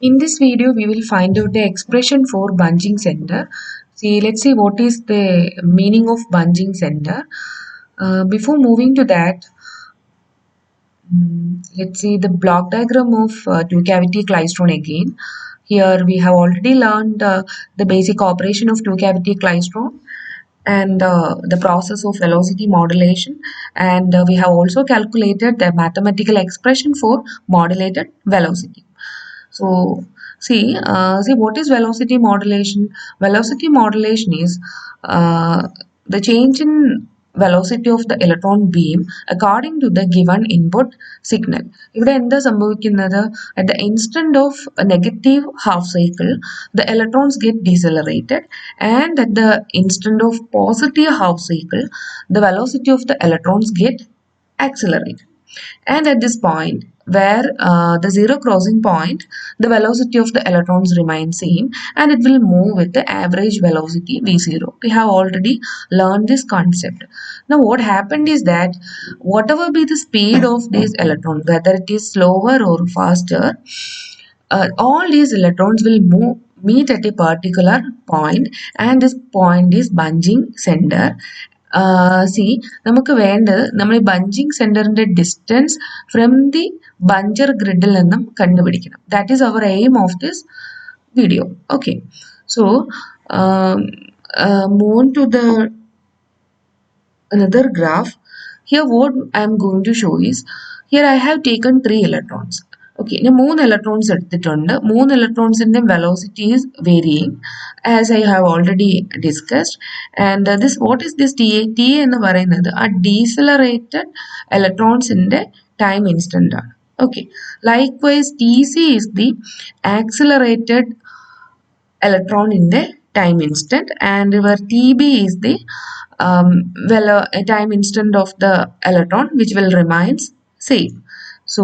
In this video, we will find out the expression for Bunching center. Let's see what is the meaning of Bunching center. Before moving to that, let's see the block diagram of two cavity klystron again. Here we have already learned the basic operation of two cavity klystron and the process of velocity modulation, and we have also calculated the mathematical expression for modulated velocity. So see what is velocity modulation? Velocity modulation is the change in velocity of the electron beam according to the given input signal. ഇവിടെ എന്താ സംഭവിക്കുന്നത്? At the instant of a negative half cycle, the electrons get decelerated, and at the instant of positive half cycle, the velocity of the electrons get accelerated. And at this point, where the zero crossing point, the velocity of the electrons remains same and it will move with the average velocity v0. We have already learned this concept. Now what happened is that whatever be the speed of this electron, whether it is slower or faster, all these electrons will meet at a particular point, and this point is Bunching center. നമുക്ക് വേണ്ടത് നമ്മൾ ഈ bunching സെന്ററിന്റെ distance from the buncher ഗ്രിഡിൽ നിന്നും കണ്ടുപിടിക്കണം. That is our aim of this video. Okay, so move on to the another graph. Here what I am going to show is, here I have taken 3 electrons. Okay, now 3 electrons എടുത്തിട്ടുണ്ട്. 3 electronsന്റെ velocity is varying as I have already discussed. And this, what is this TA? TA എന്ന് പറയുന്നത് ആ decelerated electronsന്റെ time instant ആണ്. Okay, likewise TC is the accelerated electron in the time instant, and where TB is the time instant of the electron which will remains same. So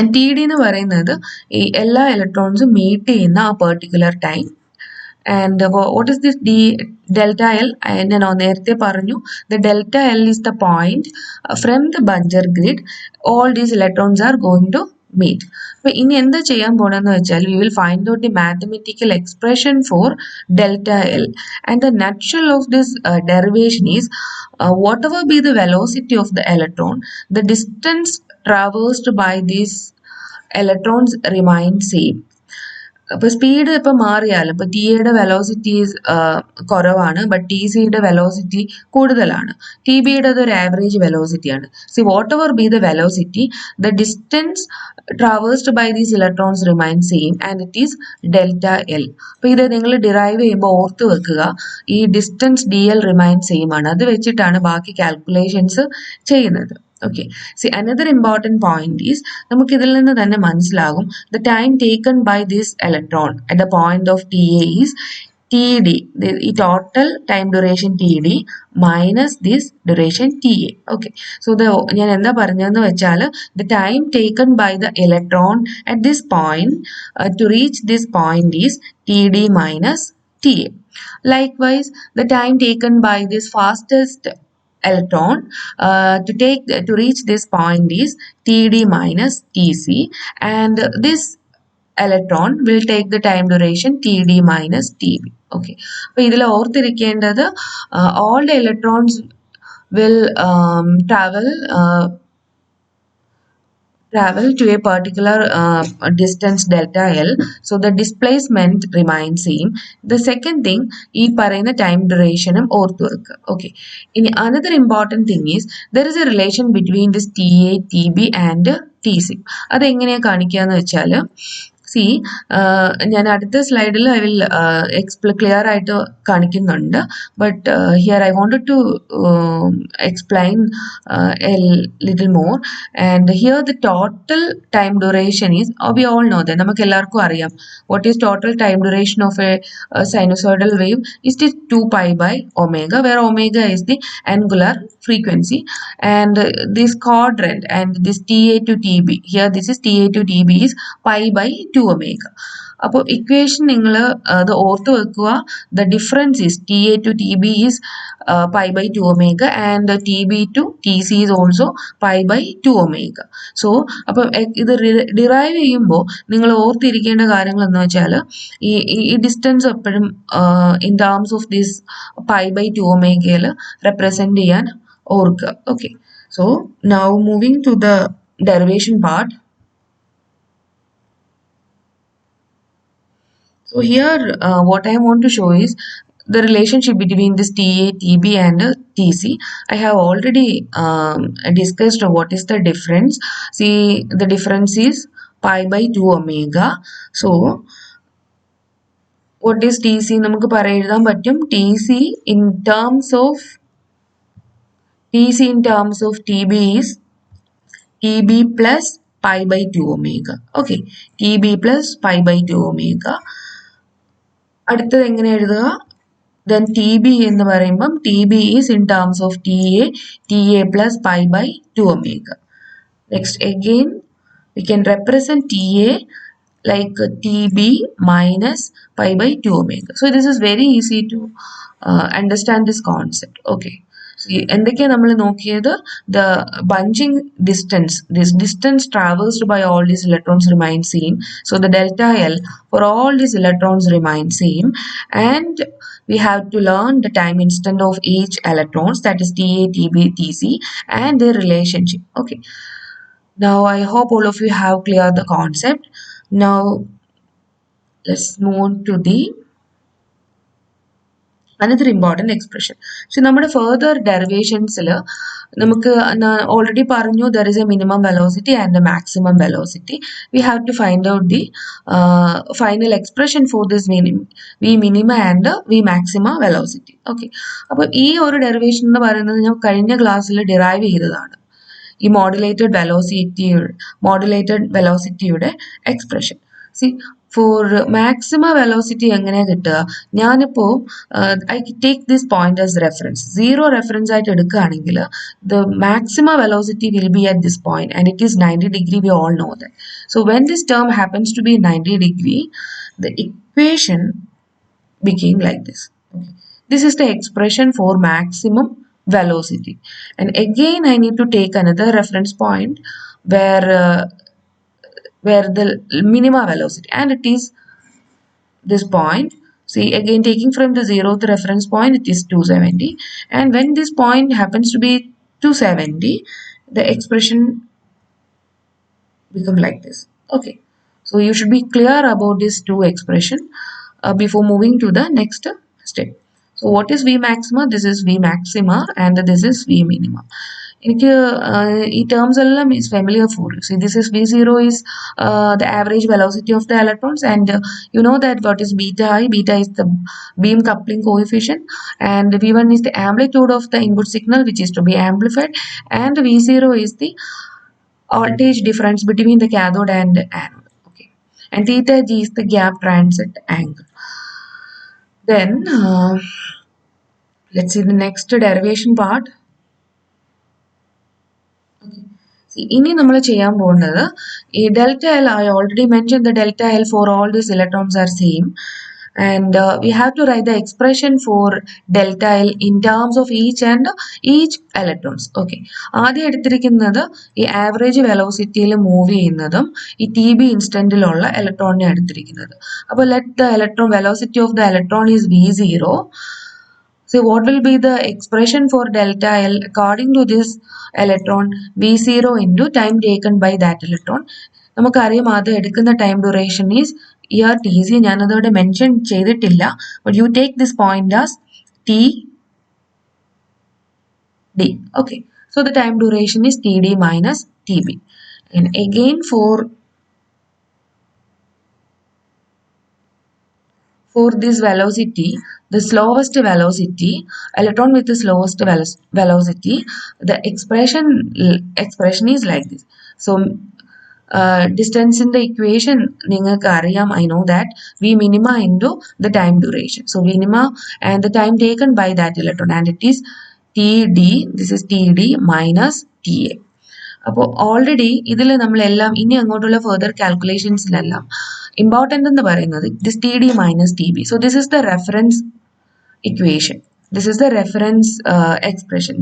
and TD എന്ന് പറയുന്നത് ഈ എല്ലാ ഇലക്ട്രോൺസും meet ചെയ്യുന്ന ആ particular time. And what is this delta L? ഞാൻ നേരത്തെ പറഞ്ഞു, the delta L is the point from the Bunching grid all these electrons are going to meet. അപ്പോൾ ഇനി എന്താ ചെയ്യാൻ പോണെന്ന് വെച്ചാൽ, we will find out the mathematical expression for delta L, and the nutshell of this derivation is whatever be the velocity of the electron, the distance traversed by these electrons remain same. അപ്പോൾ speed ഇപ്പം മാറിയാലും ഇപ്പോൾ ടിയുടെ velocity കുറവാണ്, but T സിയുടെ വെലോസിറ്റി കൂടുതലാണ്. T ബിയുടെ അതൊരു ആവറേജ് വെലോസിറ്റിയാണ്. See whatever be the velocity, the distance traversed by these electrons remain same and it is delta L. അപ്പോൾ ഇത് നിങ്ങൾ ഡിറൈവ് ചെയ്യുമ്പോൾ ഓർത്ത് വെക്കുക, ഈ distance d l remain same ആണ്. അത് വെച്ചിട്ടാണ് ബാക്കി കാൽക്കുലേഷൻസ് ചെയ്യുന്നത്. Okay, see another important point is, നമുക്ക് ഇതിൽ നിന്ന് തന്നെ മനസ്സിലാകും, the time taken by this electron at the point of TA is TD, the total time duration TD minus this duration TA. Okay, so ഞാൻ എന്താ പറഞ്ഞതെന്ന് വെച്ചാൽ, the time taken by the electron at this point to reach this point is TD minus TA. Likewise, the time taken by this fastest electron to reach this point is TD minus TC, and this electron will take the time duration TD minus TB. Okay, അപ്പോൾ ഇതിൽ ഓർത്തിരിക്കേണ്ടത് all the electrons will travel to a particular distance delta L, so the displacement remains same. The second thing, ഈ പറയുന്ന time duration ഓർത്തു വെക്കുക. Okay, ഇനി another important thing is, there is a relation between this TA, TB and TC. അതെങ്ങനെയാണ് കാണിക്കുക എന്ന് വെച്ചാൽ, ഞാൻ അടുത്ത സ്ലൈഡിൽ ഐ വിൽ ക്ലിയർ ആയിട്ട് കാണിക്കുന്നുണ്ട്, but here I wanted to explain a little more. And here the total time duration is, we all know that, നമുക്ക് എല്ലാവർക്കും അറിയാം what is total time duration of a sinusoidal wave is 2 pi by omega, where omega is the angular frequency, and this quadrant and this TA to TB, here this is TA to TB is pi by 2 2 omega. അപ്പോൾ equation നിങ്ങൾ അത് ഓർത്ത് വെക്കുക. The difference is TA to TB is pi by 2 omega and TB to TC is also pi by 2 omega. So അപ്പം ഇത് derive ചെയ്യുമ്പോൾ നിങ്ങൾ ഓർത്തിരിക്കേണ്ട കാര്യങ്ങൾ എന്ന് വെച്ചാൽ ഈ ഡിസ്റ്റൻസ് എപ്പോഴും in terms of this pi by 2 omegയിൽ റെപ്രസെന്റ് ചെയ്യാൻ ഓർക്കുക. Okay, so now moving to the derivation part. So here what I want to show is the relationship between this TA, TB and TC. I have already discussed what is the difference. See, the difference is pi by 2 omega. So what is TC? നമുക്ക് പറയാൻ പറ്റും TC in terms of TB is TB plus pi by 2 omega. Okay, TB plus pi by 2 omega. അടുത്തത് എങ്ങനെ എഴുതുക? Then TB എന്ന് പറയുമ്പം TB is in terms of TA plus pi by 2 omega. Next again we can represent TA like TB minus pi by 2 omega. So this is very easy to understand this concept. Okay. എന്തൊക്കെയാണ് നമ്മൾ നോക്കിയത്? The bunching distance, this distance traversed by all these electrons remains same. So the delta L for all these electrons remains same, and we have to learn the time instant of each electrons, that is TA, TB, TC, and their relationship. Okay. Now I hope all of you have cleared the concept. Now let's move on to the another important expression. So നമ്മുടെ further derivations നമുക്ക് already പറഞ്ഞു there is a minimum velocity and a maximum velocity. We have to find out the final expression for this V minima and V maxima velocity. Okay, അപ്പോൾ ഈ ഒരു derivation എന്ന് പറയുന്നത് ഞാൻ കഴിഞ്ഞ ക്ലാസ്സിൽ ഡിറൈവ് ചെയ്തതാണ്. ഈ മോഡുലേറ്റഡ് വെലോസിറ്റിയുടെ expression. See for maxima velocity എങ്ങനെയാ കിട്ടുക? ഞാനിപ്പോൾ I take this point as reference. 0 reference ആയിട്ട് എടുക്കുകയാണെങ്കിൽ the maxima velocity will be at this point and it is 90 degree. We all know that. So when this term happens to be 90 degree, the equation became like this. Okay. This is the expression for maximum velocity, and again I need to take another reference point where the minima velocity, and it is this point. See, again taking from the 0th reference point, it is 270, and when this point happens to be 270, the expression become like this. Okay, so you should be clear about this two expression before moving to the next step. So what is V maxima? This is V maxima and this is V minima. എനിക്ക് ഈ terms എല്ലാം is familiar for you. See, this is V0 is the average velocity of the electrons, and you know that what is beta I? Beta is the beam coupling coefficient, and V1 is the amplitude of the input signal which is to be amplified, and V0 is the voltage difference between the cathode and anode. Okay, and theta G is the gap transit angle. Then let's see the next derivation part. ഇനി നമ്മൾ ചെയ്യാൻ പോകുന്നത് ഈ delta L. I already mentioned the delta L for all these electrons are same, and we have to write the expression for delta L in terms of each electrons. Okay, ആദ്യം എടുത്തിരിക്കുന്നത് ഈ average വെലോസിറ്റിയിൽ move ചെയ്യുന്നതും ഈ TB ഇൻസ്റ്റന്റിലുള്ള ഇലക്ട്രോണിനെ എടുത്തിരിക്കുന്നത്. അപ്പോൾ let the electron velocity of the electron is V0. So what will be the expression for delta L according to this electron? V0 into time taken by that electron. നമുക്കറിയാം അത് എടുക്കുന്ന time duration is ഇയർ TC. ഞാനതോടെ mention ചെയ്തിട്ടില്ല, but you take this point as TD. Okay, so the time duration is TD minus TB. And again for this velocity, the slowest velocity, electron with the slowest velocity, the expression is like this. So distance in the equation, I know that V minima into the time duration. So V minima and the time taken by that electron, and it is TD. This is TD minus TA. അപ്പോൾ already ഇതിൽ നമ്മളെല്ലാം ഇനി അങ്ങോട്ടുള്ള further കാൽക്കുലേഷൻസിലെല്ലാം important എന്ന് പറയുന്നത് this T D minus T B. So this is the reference equation. This is the reference expression.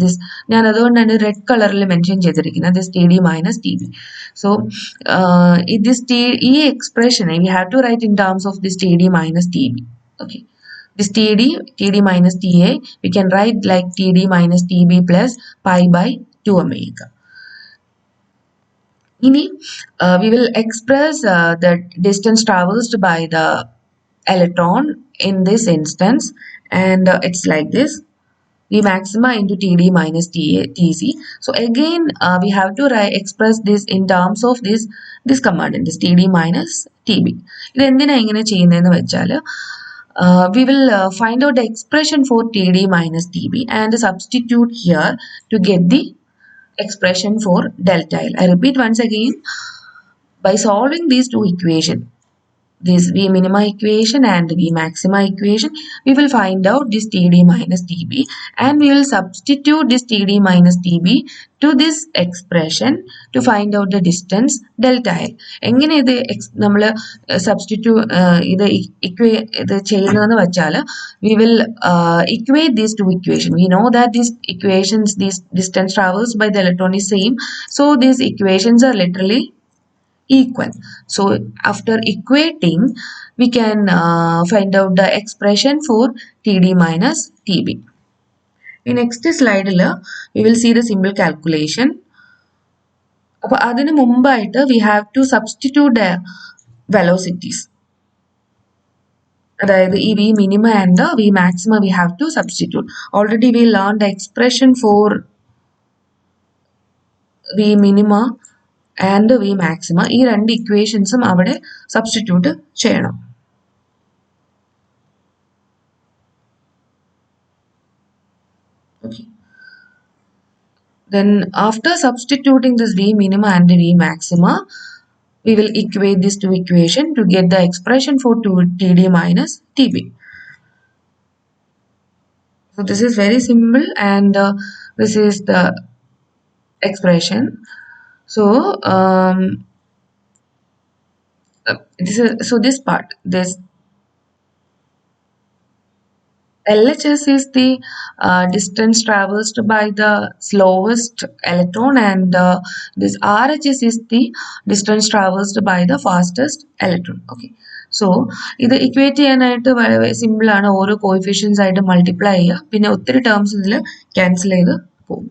ഞാൻ അതുകൊണ്ടാണ് റെഡ് കളറിൽ മെൻഷൻ ചെയ്തിരിക്കുന്നത് this T D minus T B. So ഈ എക്സ്പ്രഷനെ we have to write in terms of this T D minus T B. Okay, this TD minus TA, we can write like TD minus TB plus pi by 2 omega. We will express the distance traversed by the electron in this instance, and it's like this: V maxima into TD minus TC. So again, we have to express this in terms of this command, this TD minus TB. ഇത് എന്തിനാ ഇങ്ങനെ ചെയ്യുന്നതെന്ന് വെച്ചാൽ we will find out the expression for TD minus TB and substitute here to get the expression for delta L. I repeat once again, by solving these two equations, this V minima equation and V maxima equation, we will find out this TD minus TB, and we will substitute this TD minus TB to this expression to find out the distance delta L. എങ്ങനെ ഇത് നമ്മൾ ഇത് ചെയ്യുന്നതെന്ന് വെച്ചാൽ we will equate these two equations. We know that these equations, this distance traversed by the electron is same, so these equations are literally equal. So after equating, we can find out the expression for TD minus TB. In next slide, we will see the simple calculation. അപ്പോൾ അതിനു മുമ്പായിട്ട് we have to substitute the velocities. അതായത് ഈ V minima and V maxima we have to substitute. Already we learned the expression for V minima and V maxima. ഈ രണ്ട് ഇക്വേഷൻസും അവിടെ substitute ചെയ്യണം. Okay. Then after substituting this V minima and V maxima, we will equate these two equations to get the expression for TD minus TB. So this is very simple, and this is the expression. So this part, this LHS is the distance traversed by the slowest electron, and this RHS is the distance traversed by the fastest electron. Okay, so ഇത് equate ചെയ്യാനായിട്ട് വളരെ simple ആണ്. ഓരോ coefficients ആയിട്ട് multiply ചെയ്യുക, പിന്നെ ഒത്തിരി terms ഇതിൽ ക്യാൻസൽ ചെയ്ത് പോകും.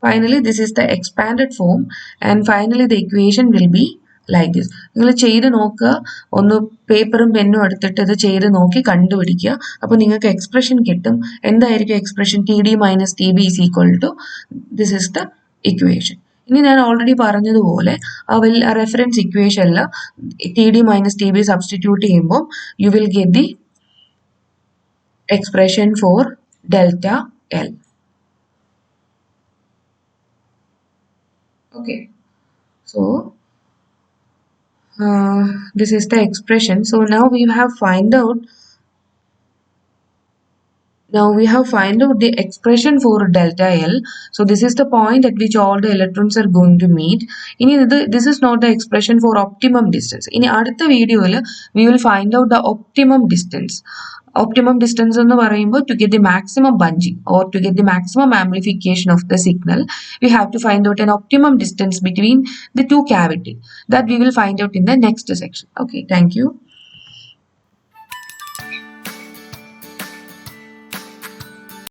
Finally, this is the expanded form, and finally the equation will be like this. നിങ്ങൾ ചെയ്ത് നോക്കുക, ഒന്ന് പേപ്പറും പെന്നും എടുത്തിട്ട് ഇത് ചെയ്ത് നോക്കി കണ്ടുപിടിക്കുക. അപ്പോൾ നിങ്ങൾക്ക് എക്സ്പ്രഷൻ കിട്ടും. എന്തായിരിക്കും expression? TD minus TB is equal to this is the equation. ഇനി ഞാൻ ഓൾറെഡി പറഞ്ഞതുപോലെ ആ റെഫറൻസ് ഇക്വേഷനിൽ TD minus TB സബ്സ്റ്റിറ്റ്യൂട്ട് ചെയ്യുമ്പോൾ you will get the expression for delta L. Okay, so this is the expression. So now we have find out the expression for delta L. So this is the point at which all the electrons are going to meet. This is not the expression for optimum distance. In അടുത്ത വീഡിയോയിൽ we will find out the optimum distance. Optimum distance എന്ന് പറയുമ്പോൾ to get the maximum bunching or to get the maximum amplification of the signal, we have to find out an optimum distance between the two cavities. That we will find out in the next section. Okay, thank you.